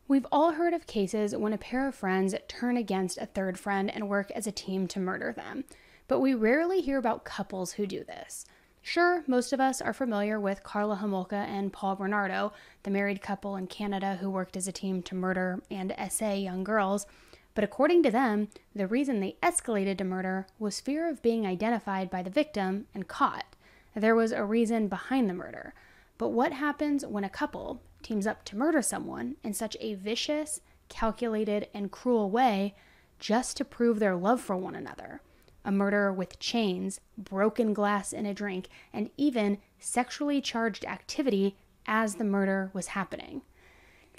We've all heard of cases when a pair of friends turn against a third friend and work as a team to murder them, but we rarely hear about couples who do this. Sure, most of us are familiar with Carla Homolka and Paul Bernardo, the married couple in Canada who worked as a team to murder and essay young girls, but according to them, the reason they escalated to murder was fear of being identified by the victim and caught. There was a reason behind the murder. But what happens when a couple teams up to murder someone in such a vicious, calculated, and cruel way just to prove their love for one another? A murder with chains, broken glass in a drink, and even sexually charged activity as the murder was happening.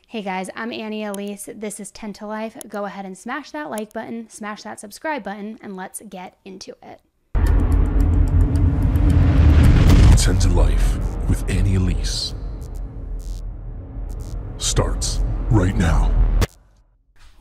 Hey guys, I'm Elise. This is 10 to Life. Go ahead and smash that like button, smash that subscribe button, and let's get into it. 10 to Life with Elise starts right now.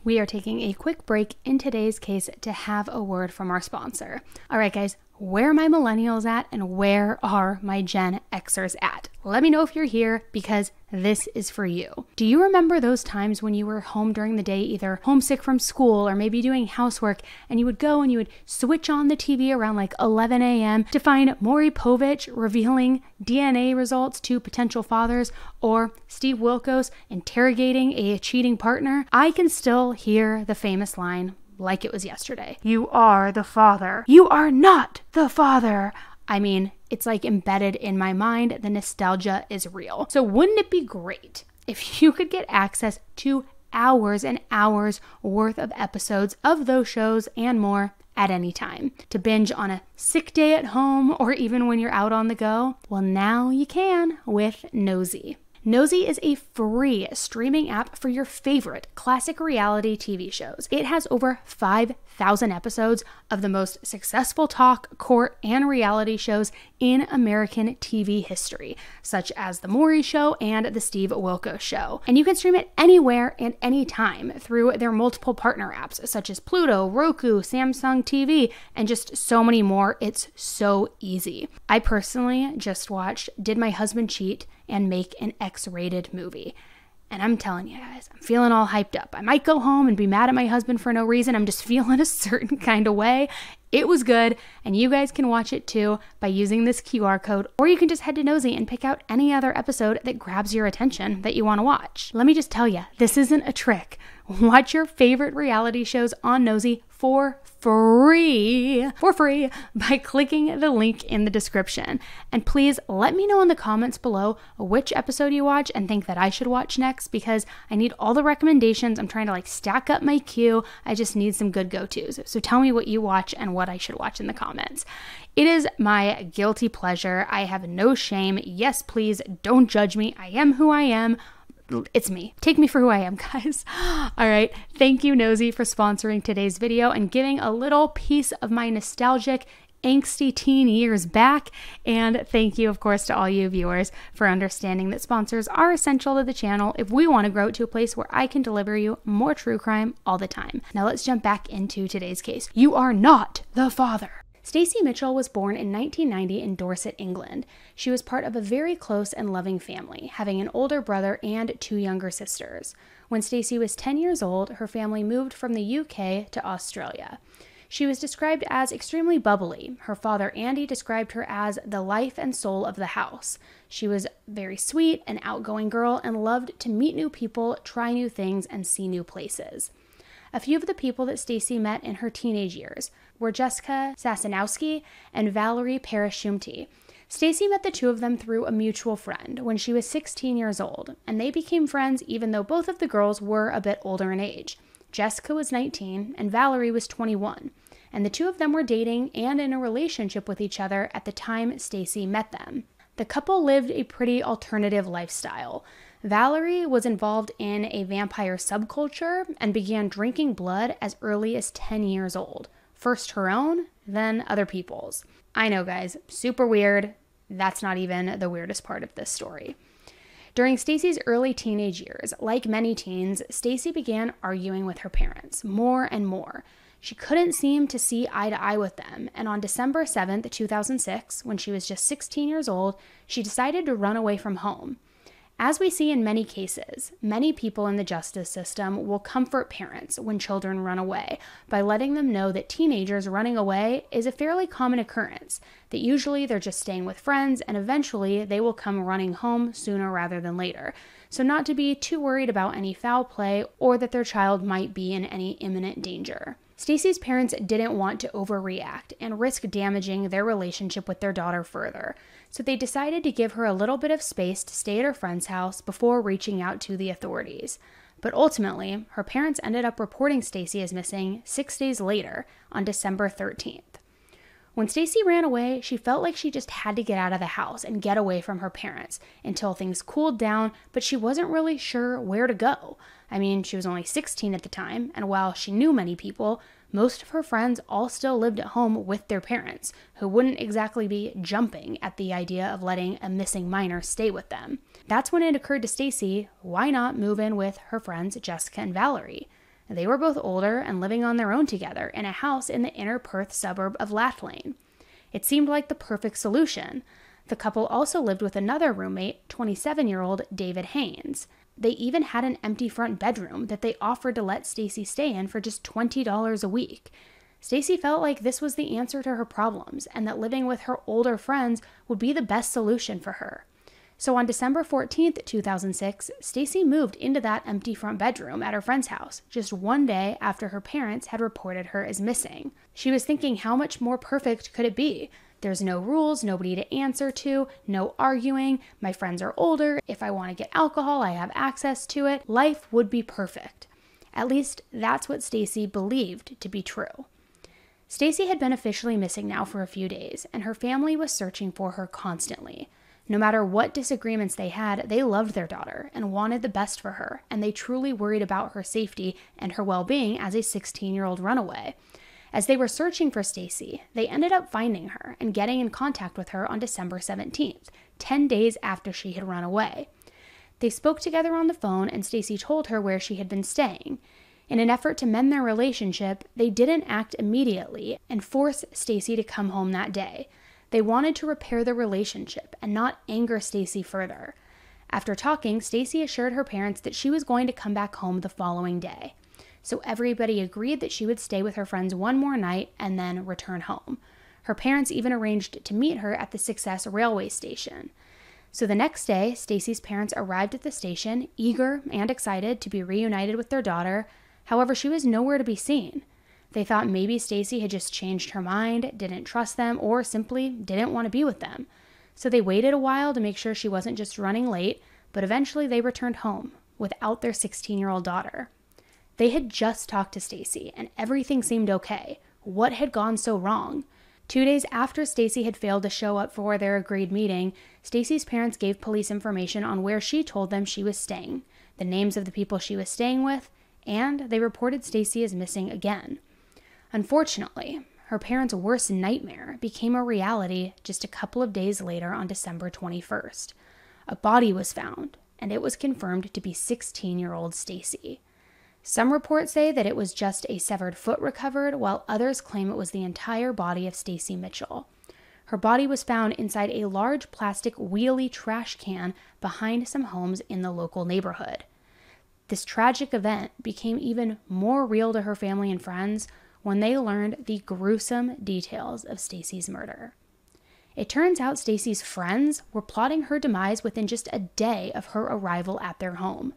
We are taking a quick break in today's case to have a word from our sponsor. All right, guys, where are my millennials at and where are my Gen Xers at? Let me know if you're here because this is for you. Do you remember those times when you were home during the day, either homesick from school or maybe doing housework, and you would go and you would switch on the TV around like 11 a.m. to find Maury Povich revealing DNA results to potential fathers, or Steve Wilkos interrogating a cheating partner? I can still hear the famous line like it was yesterday. You are the father. You are not the father. I mean, it's like embedded in my mind. The nostalgia is real. So wouldn't it be great if you could get access to hours and hours worth of episodes of those shows and more at any time to binge on a sick day at home or even when you're out on the go? Well, now you can with Nosy. Nosy is a free streaming app for your favorite classic reality TV shows. It has over 5,000 episodes of the most successful talk, court, and reality shows in American TV history, such as The Maury Show and The Steve Wilkos Show. And you can stream it anywhere and anytime through their multiple partner apps, such as Pluto, Roku, Samsung TV, and just so many more. It's so easy. I personally just watched Did My Husband Cheat and make an X-rated movie. And I'm telling you guys, I'm feeling all hyped up. I might go home and be mad at my husband for no reason. I'm just feeling a certain kind of way. It was good, and you guys can watch it too by using this QR code, or you can just head to Nosy and pick out any other episode that grabs your attention that you want to watch. Let me just tell you, this isn't a trick. Watch your favorite reality shows on Nosy for free by clicking the link in the description. And please let me know in the comments below which episode you watch and think that I should watch next, because I need all the recommendations. I'm trying to stack up my queue. I just need some good go-tos. So tell me what you watch and what I should watch in the comments. It is my guilty pleasure. I have no shame. Yes, please don't judge me. I am who I am. It's me. Take me for who I am, guys. All right. Thank you, Nosy, for sponsoring today's video and giving a little piece of my nostalgic, angsty teen years back. And thank you, of course, to all you viewers for understanding that sponsors are essential to the channel if we want to grow it to a place where I can deliver you more true crime all the time. Now let's jump back into today's case. You are not the father. Stacey Mitchell was born in 1990 in Dorset, England. She was part of a very close and loving family, having an older brother and 2 younger sisters. When Stacey was 10 years old, her family moved from the UK to Australia. She was described as extremely bubbly. Her father, Andy, described her as the life and soul of the house. She was very sweet, an outgoing girl, and loved to meet new people, try new things, and see new places. A few of the people that Stacey met in her teenage years were Jessica Sasanowski and Valerie Parashumti. Stacey met the two of them through a mutual friend when she was 16 years old, and they became friends even though both of the girls were a bit older in age. Jessica was 19 and Valerie was 21, and the two of them were dating and in a relationship with each other at the time Stacey met them. The couple lived a pretty alternative lifestyle. Valerie was involved in a vampire subculture and began drinking blood as early as 10 years old. First her own, then other people's. I know, guys, super weird. That's not even the weirdest part of this story. During Stacey's early teenage years, like many teens, Stacey began arguing with her parents more and more. She couldn't seem to see eye to eye with them, and on December 7th, 2006, when she was just 16 years old, she decided to run away from home. As we see in many cases, many people in the justice system will comfort parents when children run away by letting them know that teenagers running away is a fairly common occurrence, that usually they're just staying with friends and eventually they will come running home sooner rather than later, so not to be too worried about any foul play or that their child might be in any imminent danger. Stacy's parents didn't want to overreact and risk damaging their relationship with their daughter further, so they decided to give her a little bit of space to stay at her friend's house before reaching out to the authorities. But ultimately, her parents ended up reporting Stacy as missing 6 days later, on December 13th. When Stacy ran away, she felt like she just had to get out of the house and get away from her parents until things cooled down, but she wasn't really sure where to go. I mean, she was only 16 at the time, and while she knew many people, most of her friends all still lived at home with their parents, who wouldn't exactly be jumping at the idea of letting a missing minor stay with them. That's when it occurred to Stacy, why not move in with her friends Jessica and Valerie? They were both older and living on their own together in a house in the inner Perth suburb of Lathlane. It seemed like the perfect solution. The couple also lived with another roommate, 27-year-old David Haynes. They even had an empty front bedroom that they offered to let Stacy stay in for just $20 a week. Stacy felt like this was the answer to her problems and that living with her older friends would be the best solution for her. So on December 14th, 2006, Stacy moved into that empty front bedroom at her friend's house just one day after her parents had reported her as missing. She was thinking, how much more perfect could it be? There's no rules, nobody to answer to, no arguing, my friends are older, if I want to get alcohol, I have access to it. Life would be perfect. At least that's what Stacy believed to be true. Stacy had been officially missing now for a few days, and her family was searching for her constantly. No matter what disagreements they had, they loved their daughter and wanted the best for her, and they truly worried about her safety and her well-being as a 16-year-old runaway. As they were searching for Stacy, they ended up finding her and getting in contact with her on December 17th, 10 days after she had run away. They spoke together on the phone and Stacy told her where she had been staying. In an effort to mend their relationship, they didn't act immediately and force Stacy to come home that day. They wanted to repair the relationship and not anger Stacy further. After talking, Stacy assured her parents that she was going to come back home the following day. So everybody agreed that she would stay with her friends one more night and then return home. Her parents even arranged to meet her at the Success railway station. So the next day, Stacy's parents arrived at the station, eager and excited to be reunited with their daughter. However, she was nowhere to be seen. They thought maybe Stacy had just changed her mind, didn't trust them, or simply didn't want to be with them. So they waited a while to make sure she wasn't just running late, but eventually they returned home without their 16-year-old daughter. They had just talked to Stacy, and everything seemed okay. What had gone so wrong? 2 days after Stacy had failed to show up for their agreed meeting, Stacy's parents gave police information on where she told them she was staying, the names of the people she was staying with, and they reported Stacy as missing again. Unfortunately, her parents' worst nightmare became a reality just a couple of days later on December 21st. A body was found, and it was confirmed to be 16-year-old Stacy. Some reports say that it was just a severed foot recovered, while others claim it was the entire body of Stacy Mitchell. Her body was found inside a large plastic wheelie trash can behind some homes in the local neighborhood. This tragic event became even more real to her family and friends when they learned the gruesome details of Stacy's murder. It turns out Stacy's friends were plotting her demise within just a day of her arrival at their home.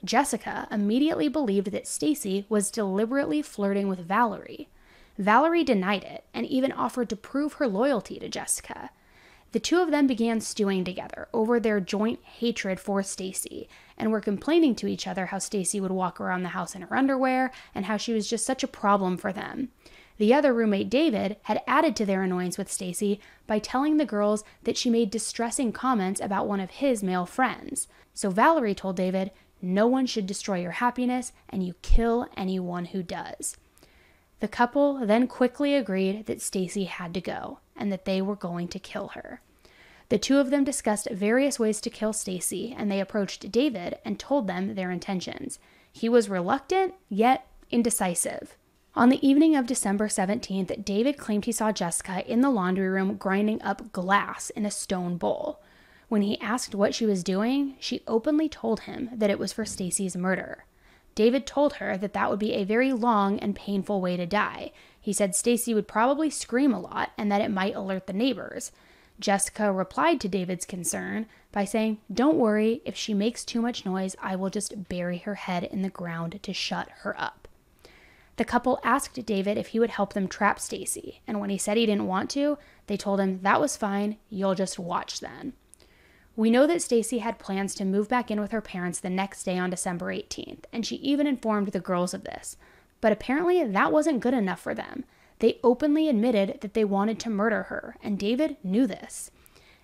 Jessica immediately believed that Stacy was deliberately flirting with Valerie. Valerie denied it and even offered to prove her loyalty to Jessica. The two of them began stewing together over their joint hatred for Stacy and were complaining to each other how Stacy would walk around the house in her underwear and how she was just such a problem for them. The other roommate, David, had added to their annoyance with Stacy by telling the girls that she made distressing comments about one of his male friends. So Valerie told David, "No one should destroy your happiness, and you kill anyone who does." The couple then quickly agreed that Stacy had to go and that they were going to kill her. The two of them discussed various ways to kill Stacy, and they approached David and told them their intentions. He was reluctant, yet indecisive. On the evening of December 17th, David claimed he saw Jessica in the laundry room grinding up glass in a stone bowl. When he asked what she was doing, she openly told him that it was for Stacy's murder. David told her that that would be a very long and painful way to die. He said Stacy would probably scream a lot and that it might alert the neighbors. Jessica replied to David's concern by saying, "Don't worry, if she makes too much noise, I will just bury her head in the ground to shut her up." The couple asked David if he would help them trap Stacy, and when he said he didn't want to, they told him that was fine, you'll just watch then. We know that Stacy had plans to move back in with her parents the next day on December 18th, and she even informed the girls of this. But apparently that wasn't good enough for them. They openly admitted that they wanted to murder her, and David knew this.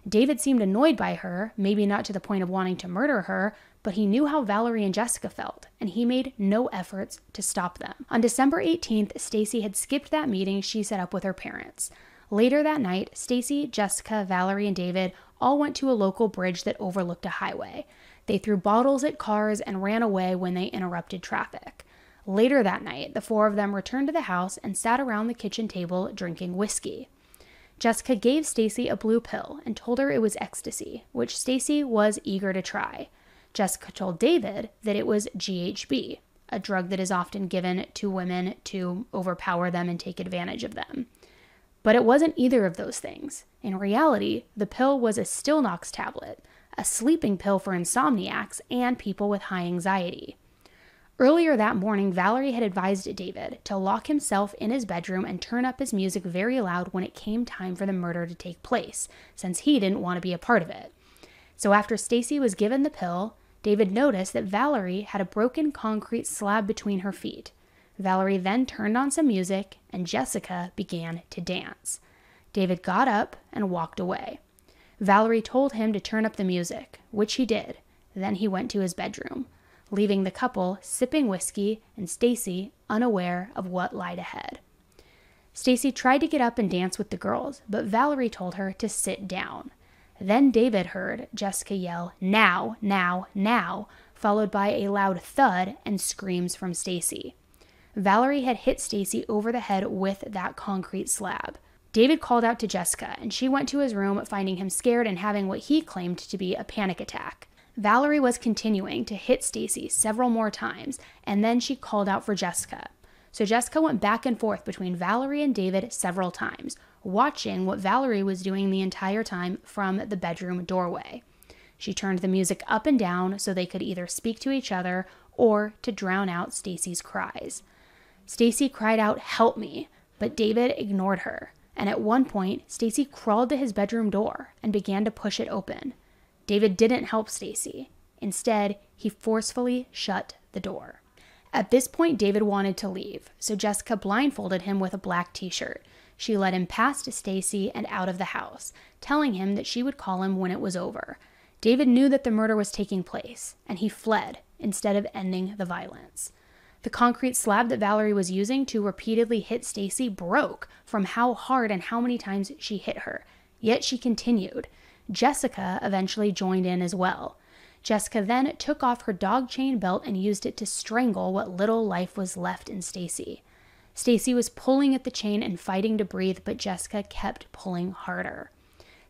David seemed annoyed by her, maybe not to the point of wanting to murder her, but he knew how Valerie and Jessica felt, and he made no efforts to stop them. On December 18th, Stacy had skipped that meeting she set up with her parents. Later that night, Stacy, Jessica, Valerie, and David all went to a local bridge that overlooked a highway. They threw bottles at cars and ran away when they interrupted traffic. Later that night, the four of them returned to the house and sat around the kitchen table drinking whiskey. Jessica gave Stacy a blue pill and told her it was ecstasy, which Stacy was eager to try. Jessica told David that it was GHB, a drug that is often given to women to overpower them and take advantage of them. But it wasn't either of those things. In reality, the pill was a Stilnox tablet, a sleeping pill for insomniacs and people with high anxiety. Earlier that morning, Valerie had advised David to lock himself in his bedroom and turn up his music very loud when it came time for the murder to take place, since he didn't want to be a part of it. So after Stacy was given the pill, David noticed that Valerie had a broken concrete slab between her feet. Valerie then turned on some music, and Jessica began to dance. David got up and walked away. Valerie told him to turn up the music, which he did. Then he went to his bedroom, leaving the couple sipping whiskey and Stacy unaware of what lied ahead. Stacy tried to get up and dance with the girls, but Valerie told her to sit down. Then David heard Jessica yell, "Now, now, now," followed by a loud thud and screams from Stacy. Valerie had hit Stacy over the head with that concrete slab. David called out to Jessica, and she went to his room, finding him scared and having what he claimed to be a panic attack. Valerie was continuing to hit Stacy several more times, and then she called out for Jessica. So Jessica went back and forth between Valerie and David several times, watching what Valerie was doing the entire time from the bedroom doorway. She turned the music up and down so they could either speak to each other or to drown out Stacy's cries. Stacy cried out, "Help me," but David ignored her, and at one point, Stacy crawled to his bedroom door and began to push it open. David didn't help Stacy. Instead, he forcefully shut the door. At this point, David wanted to leave, so Jessica blindfolded him with a black t-shirt. She led him past Stacy and out of the house, telling him that she would call him when it was over. David knew that the murder was taking place, and he fled instead of ending the violence. The concrete slab that Valerie was using to repeatedly hit Stacy broke from how hard and how many times she hit her, yet she continued. Jessica eventually joined in as well. Jessica then took off her dog chain belt and used it to strangle what little life was left in Stacy. Stacy was pulling at the chain and fighting to breathe, but Jessica kept pulling harder.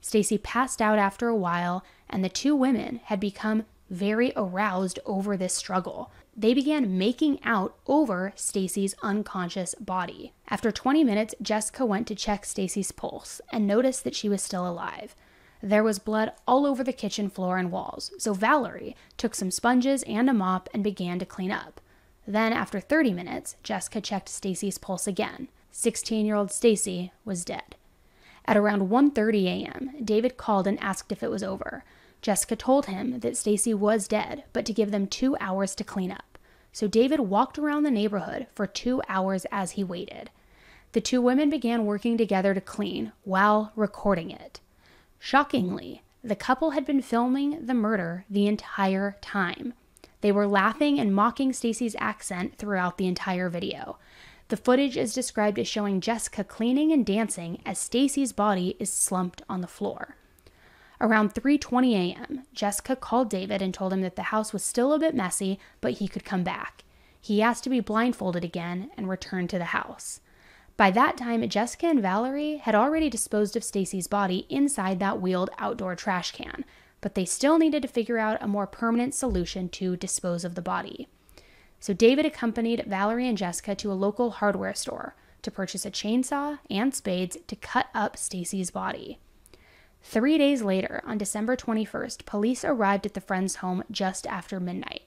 Stacy passed out after a while, and the two women had become very aroused over this struggle. They began making out over Stacy's unconscious body. After 20 minutes, Jessica went to check Stacy's pulse and noticed that she was still alive. There was blood all over the kitchen floor and walls, so Valerie took some sponges and a mop and began to clean up. Then, after 30 minutes, Jessica checked Stacy's pulse again. 16-year-old Stacy was dead. At around 1:30 a.m., David called and asked if it was over. Jessica told him that Stacy was dead, but to give them 2 hours to clean up. So David walked around the neighborhood for 2 hours as he waited. The two women began working together to clean while recording it. Shockingly, the couple had been filming the murder the entire time. They were laughing and mocking Stacy's accent throughout the entire video. The footage is described as showing Jessica cleaning and dancing as Stacy's body is slumped on the floor. Around 3:20 a.m., Jessica called David and told him that the house was still a bit messy, but he could come back. He asked to be blindfolded again and returned to the house. By that time, Jessica and Valerie had already disposed of Stacy's body inside that wheeled outdoor trash can, but they still needed to figure out a more permanent solution to dispose of the body. So David accompanied Valerie and Jessica to a local hardware store to purchase a chainsaw and spades to cut up Stacy's body. 3 days later, on December 21st, police arrived at the friend's home just after midnight.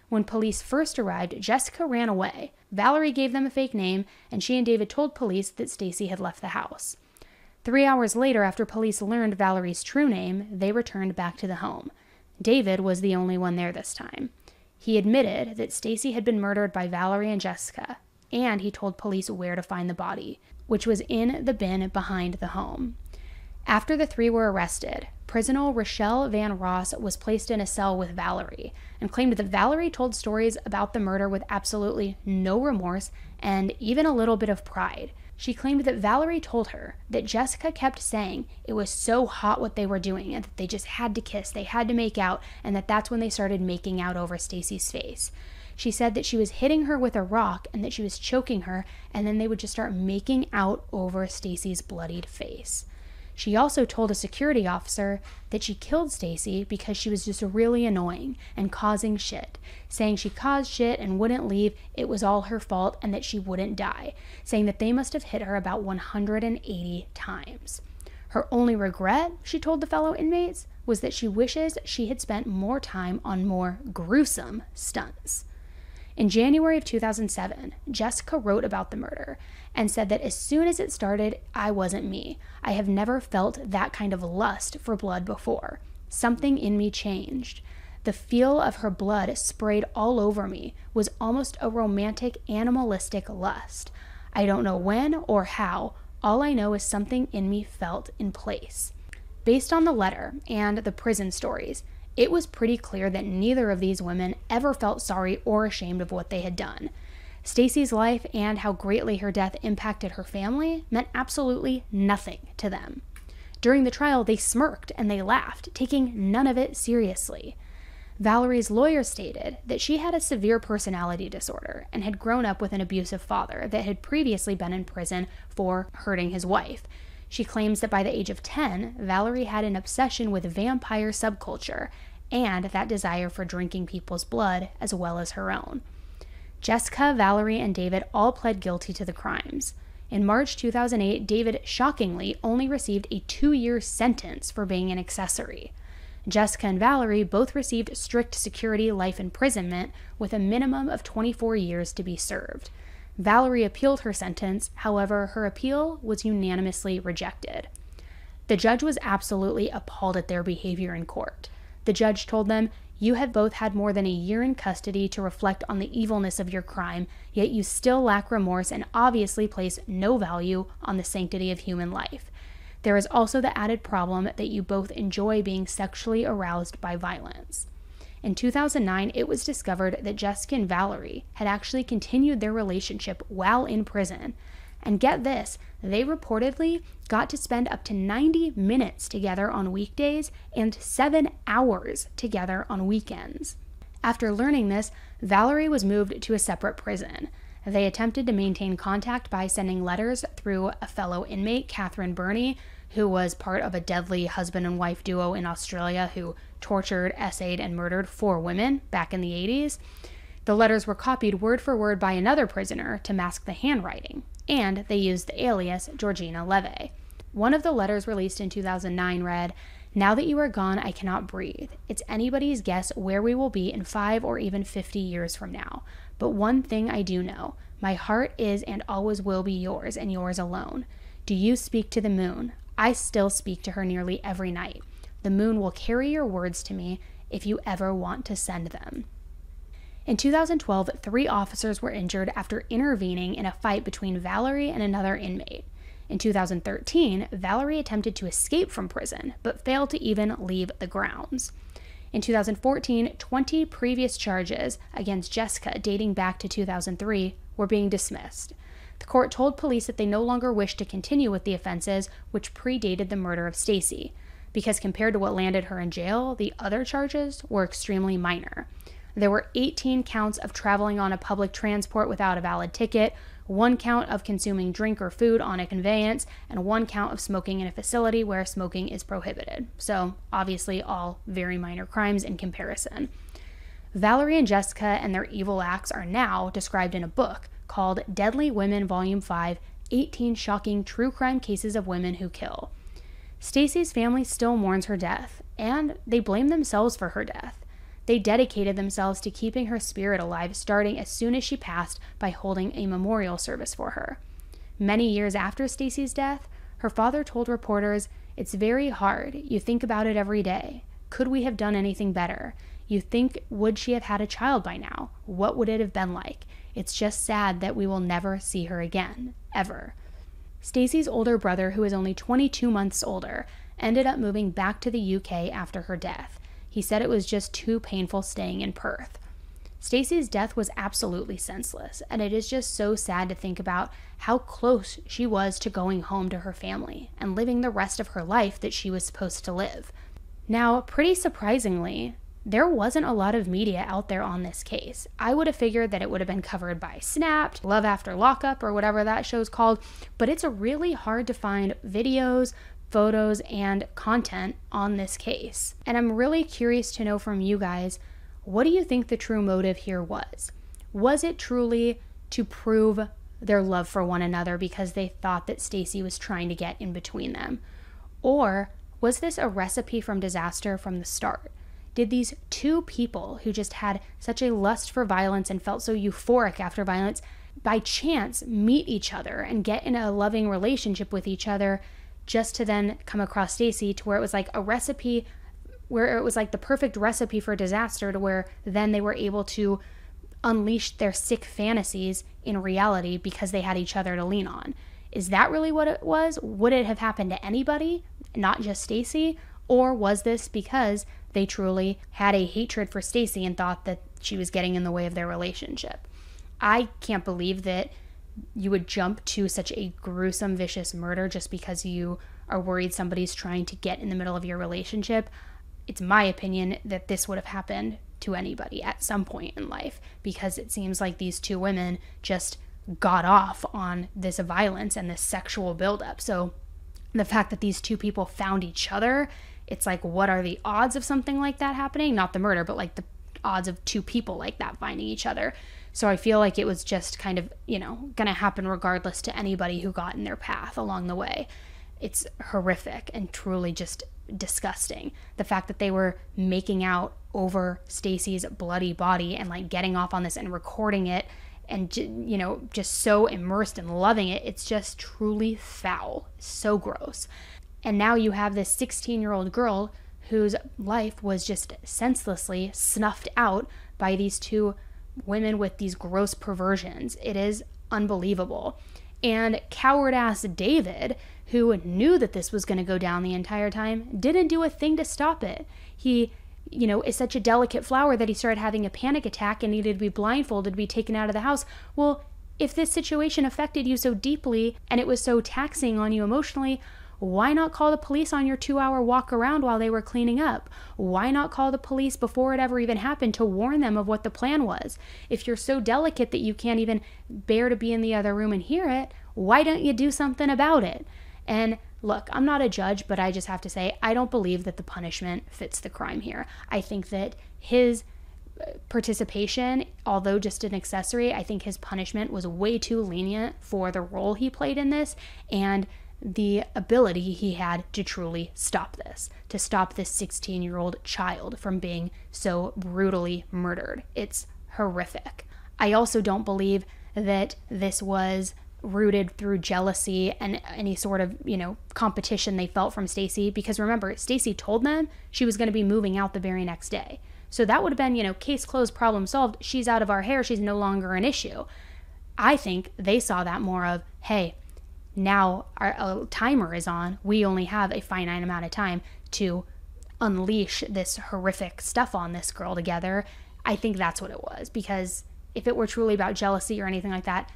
When police first arrived, Jessica ran away. Valerie gave them a fake name, and she and David told police that Stacy had left the house. 3 hours later, after police learned Valerie's true name, they returned back to the home. David was the only one there this time. He admitted that Stacy had been murdered by Valerie and Jessica, and he told police where to find the body, which was in the bin behind the home. After the three were arrested, prisoner Rochelle Van Ross was placed in a cell with Valerie and claimed that Valerie told stories about the murder with absolutely no remorse and even a little bit of pride. She claimed that Valerie told her that Jessica kept saying it was so hot what they were doing and that they just had to kiss, they had to make out, and that's when they started making out over Stacy's face. She said that she was hitting her with a rock and that she was choking her, and then they would just start making out over Stacy's bloodied face. She also told a security officer that she killed Stacy because she was just really annoying and causing shit, saying she caused shit and wouldn't leave, it was all her fault, and that she wouldn't die, saying that they must have hit her about 180 times. Her only regret, she told the fellow inmates, was that she wishes she had spent more time on more gruesome stunts. In January of 2007, Jessica wrote about the murder and said that as soon as it started, I wasn't me. I have never felt that kind of lust for blood before. Something in me changed. The feel of her blood sprayed all over me was almost a romantic, animalistic lust. I don't know when or how. All I know is something in me felt in place. Based on the letter and the prison stories, it was pretty clear that neither of these women ever felt sorry or ashamed of what they had done. Stacy's life and how greatly her death impacted her family meant absolutely nothing to them. During the trial, they smirked and they laughed, taking none of it seriously. Valerie's lawyer stated that she had a severe personality disorder and had grown up with an abusive father that had previously been in prison for hurting his wife. She claims that by the age of 10, Valerie had an obsession with vampire subculture and that desire for drinking people's blood as well as her own. Jessica, Valerie, and David all pled guilty to the crimes. In March 2008, David shockingly only received a 2-year sentence for being an accessory. Jessica and Valerie both received strict security life imprisonment with a minimum of 24 years to be served. Valerie appealed her sentence, however, her appeal was unanimously rejected. The judge was absolutely appalled at their behavior in court. The judge told them, "You have both had more than a year in custody to reflect on the evilness of your crime, yet you still lack remorse and obviously place no value on the sanctity of human life. There is also the added problem that you both enjoy being sexually aroused by violence." In 2009, it was discovered that Jessica and Valerie had actually continued their relationship while in prison. And get this, they reportedly got to spend up to 90 minutes together on weekdays and 7 hours together on weekends. After learning this, Valerie was moved to a separate prison. They attempted to maintain contact by sending letters through a fellow inmate, Catherine Burney, who was part of a deadly husband and wife duo in Australia who tortured, essayed, and murdered 4 women back in the 80s. The letters were copied word for word by another prisoner to mask the handwriting, and they used the alias Georgina Levy. One of the letters released in 2009 read, "Now that you are gone, I cannot breathe. It's anybody's guess where we will be in 5 or even 50 years from now. But one thing I do know, my heart is and always will be yours and yours alone. Do you speak to the moon? I still speak to her nearly every night. The moon will carry your words to me if you ever want to send them." In 2012, 3 officers were injured after intervening in a fight between Valerie and another inmate. In 2013, Valerie attempted to escape from prison, but failed to even leave the grounds. In 2014, 20 previous charges against Jessica dating back to 2003 were being dismissed. The court told police that they no longer wished to continue with the offenses, which predated the murder of Stacy, because compared to what landed her in jail, the other charges were extremely minor. There were 18 counts of traveling on a public transport without a valid ticket, 1 count of consuming drink or food on a conveyance, and 1 count of smoking in a facility where smoking is prohibited. So obviously all very minor crimes in comparison. Valerie and Jessica and their evil acts are now described in a book called Deadly Women Volume 5, 18 Shocking True Crime Cases of Women Who Kill. Stacy's family still mourns her death, and they blame themselves for her death. They dedicated themselves to keeping her spirit alive starting as soon as she passed by holding a memorial service for her. Many years after Stacy's death, her father told reporters, "It's very hard. You think about it every day. Could we have done anything better? You think, would she have had a child by now? What would it have been like? It's just sad that we will never see her again, ever." Stacy's older brother, who is only 22 months older, ended up moving back to the UK after her death. He said it was just too painful staying in Perth. Stacy's death was absolutely senseless, and it is just so sad to think about how close she was to going home to her family and living the rest of her life that she was supposed to live. Now, pretty surprisingly, there wasn't a lot of media out there on this case. I would have figured that it would have been covered by Snapped, Love After Lockup, or whatever that show's called, but it's really hard to find videos, photos, and content on this case. And I'm really curious to know from you guys, what do you think the true motive here was? Was it truly to prove their love for one another because they thought that Stacy was trying to get in between them? Or was this a recipe from disaster from the start? Did these two people who just had such a lust for violence and felt so euphoric after violence by chance meet each other and get in a loving relationship with each other just to then come across Stacy to where it was like a recipe, where it was like the perfect recipe for disaster, to where then they were able to unleash their sick fantasies in reality because they had each other to lean on? Is that really what it was? Would it have happened to anybody, not just Stacy? Or was this because they truly had a hatred for Stacy and thought that she was getting in the way of their relationship? I can't believe that you would jump to such a gruesome, vicious murder just because you are worried somebody's trying to get in the middle of your relationship. It's my opinion that this would have happened to anybody at some point in life, because it seems like these two women just got off on this violence and this sexual buildup. So the fact that these two people found each other, it's like, what are the odds of something like that happening? Not the murder, but like the odds of two people like that finding each other. So I feel like it was just kind of, gonna happen regardless to anybody who got in their path along the way. It's horrific and truly just disgusting. The fact that they were making out over Stacy's bloody body and like getting off on this and recording it and, just so immersed in loving it. It's just truly foul. So gross. And now you have this 16-year-old girl whose life was just senselessly snuffed out by these two women with these gross perversions. It is unbelievable. And coward-ass David, who knew that this was going to go down the entire time, didn't do a thing to stop it. He, is such a delicate flower that he started having a panic attack and needed to be blindfolded to be taken out of the house. Well, if this situation affected you so deeply and it was so taxing on you emotionally, why not call the police on your 2-hour walk around while they were cleaning up? Why not call the police before it ever even happened to warn them of what the plan was? If you're so delicate that you can't even bear to be in the other room and hear it, why don't you do something about it? And look, I'm not a judge, but I just have to say, I don't believe that the punishment fits the crime here. I think that his participation, although just an accessory, I think his punishment was way too lenient for the role he played in this and the ability he had to truly stop this, to stop this 16-year-old child from being so brutally murdered. It's horrific. I also don't believe that this was rooted through jealousy and any sort of, competition they felt from Stacy, because remember, Stacy told them she was going to be moving out the very next day. So that would have been, case closed, problem solved. She's out of our hair. She's no longer an issue. I think they saw that more of, hey, now our timer is on. We only have a finite amount of time to unleash this horrific stuff on this girl together. I think that's what it was, because if it were truly about jealousy or anything like that,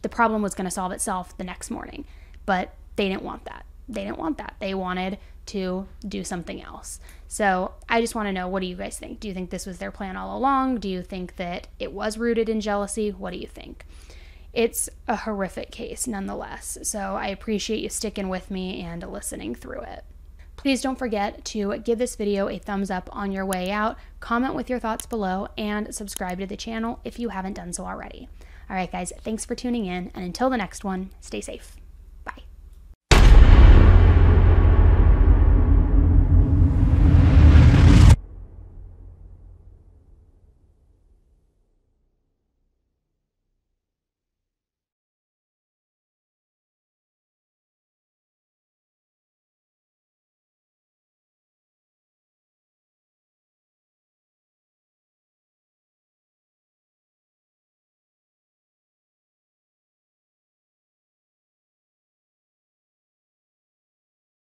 the problem was going to solve itself the next morning. But they didn't want that. they didn't want that. They wanted to do something else. So I just want to know, what do you guys think? Do you think this was their plan all along? Do you think that it was rooted in jealousy? What do you think? It's a horrific case nonetheless, so I appreciate you sticking with me and listening through it. Please don't forget to give this video a thumbs up on your way out, comment with your thoughts below, and subscribe to the channel if you haven't done so already. All right, guys, thanks for tuning in, and until the next one, stay safe.